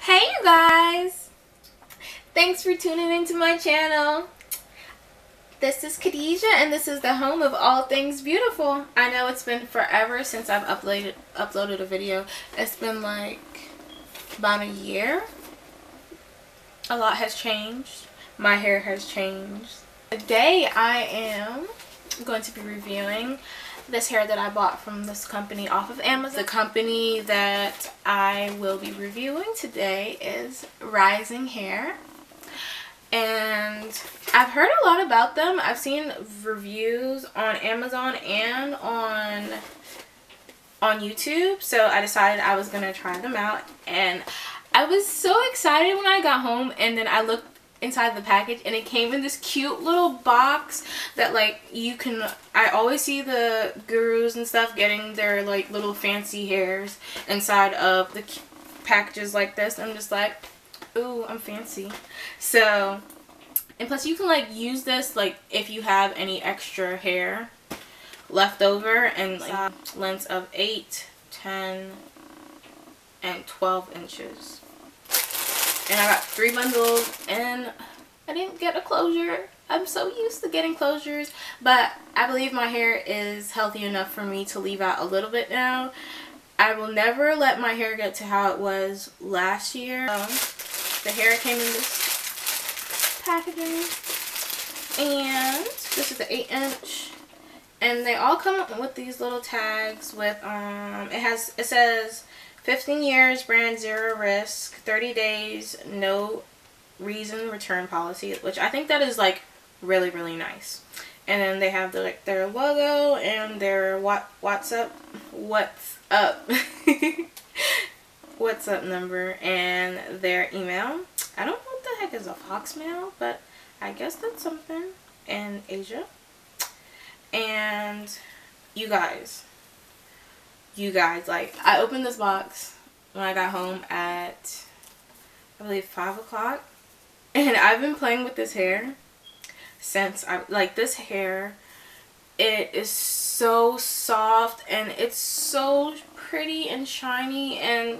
Hey you guys! Thanks for tuning into my channel. This is Khadijah and this is the home of all things beautiful. I know it's been forever since I've uploaded a video. It's been like about a year. A lot has changed. My hair has changed. Today I am going to be reviewing this hair that I bought from this company off of Amazon. The company that I will be reviewing today is Rising Hair. And I've heard a lot about them. I've seen reviews on Amazon and on YouTube. So I decided I was going to try them out. And I was so excited when I got home, and then I looked inside the package and it came in this cute little box that like I always see the gurus and stuff getting their like little fancy hairs inside of the packages like this. I'm just like, ooh, I'm fancy. So, and plus you can like use this like if you have any extra hair left over, and like lengths of 8, 10 and 12 inches. And I got 3 bundles and I didn't get a closure. I'm so used to getting closures, but I believe my hair is healthy enough for me to leave out a little bit now. I will never let my hair get to how it was last year. The hair came in this packaging, and this is the 8-inch, and they all come with these little tags with it says 15 years, brand zero risk, 30 days, no reason return policy, which I think that is like really, really nice. And then they have their logo and their what's up what's up number and their email. I don't know what the heck is a fox mail, but I guess that's something in Asia. And you guys, like, I opened this box when I got home at, I believe, 5 o'clock. And I've been playing with this hair since this hair, it is so soft and it's so pretty and shiny, and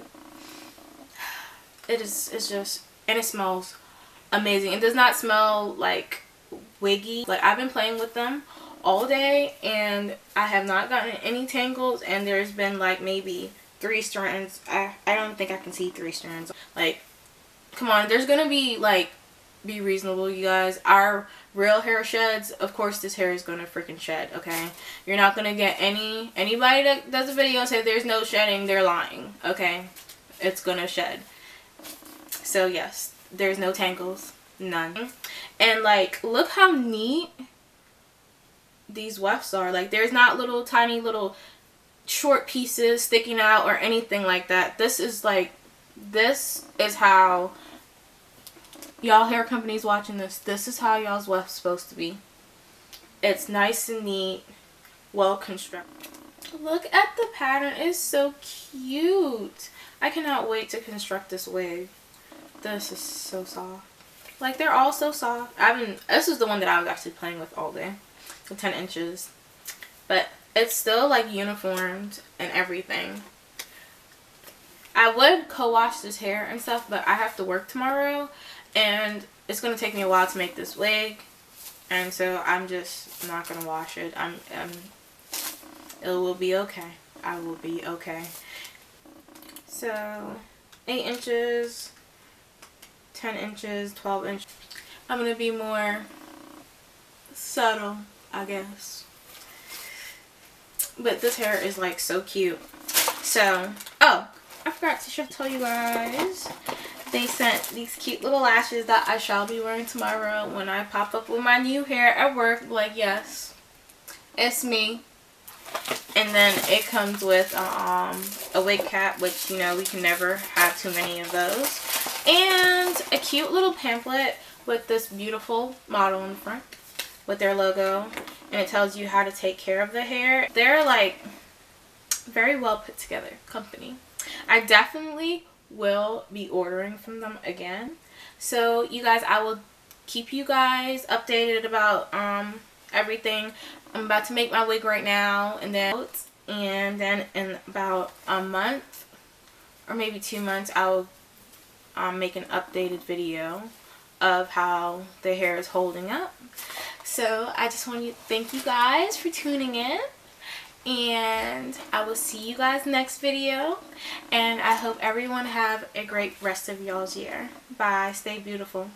it's just, and it smells amazing. It does not smell like wiggy. Like, I've been playing with them all day and I have not gotten any tangles, and there's been like maybe 3 strands. I don't think I can see 3 strands. Like, come on, there's gonna be like, be reasonable, you guys. Our real hair sheds. Of course this hair is gonna freaking shed, okay? You're not gonna get anybody that does a video and say there's no shedding, they're lying, okay? It's gonna shed. So yes, there's no tangles, none. And like, look how neat these wefts are. Like, there's not little tiny little short pieces sticking out or anything like that. This is like, this is how y'all hair companies watching this is how y'all's weft's supposed to be. It's nice and neat, well constructed. Look at the pattern, it's so cute. I cannot wait to construct this wig. This is so soft. Like, they're all so soft. This is the one that I was actually playing with all day. 10 inches, but it's still like uniformed and everything. I would co-wash this hair and stuff, but I have to work tomorrow and it's gonna take me a while to make this wig, and so I'm just not gonna wash it. It will be okay. I will be okay. So 8 inches, 10 inches, 12 inches. I'm gonna be more subtle, I guess. But this hair is like so cute. So, oh, I forgot to tell you guys, they sent these cute little lashes that I shall be wearing tomorrow when I pop up with my new hair at work. Like, yes, it's me. And then it comes with a wig cap, which, you know, we can never have too many of those. And a cute little pamphlet with this beautiful model in the front with their logo, and it tells you how to take care of the hair. They're like very well put together company. I definitely will be ordering from them again. So you guys, I will keep you guys updated about everything. I'm about to make my wig right now, and then in about a month or maybe 2 months I'll make an updated video of how the hair is holding up. So I just want to thank you guys for tuning in, and I will see you guys next video, and I hope everyone have a great rest of y'all's year. Bye. Stay beautiful.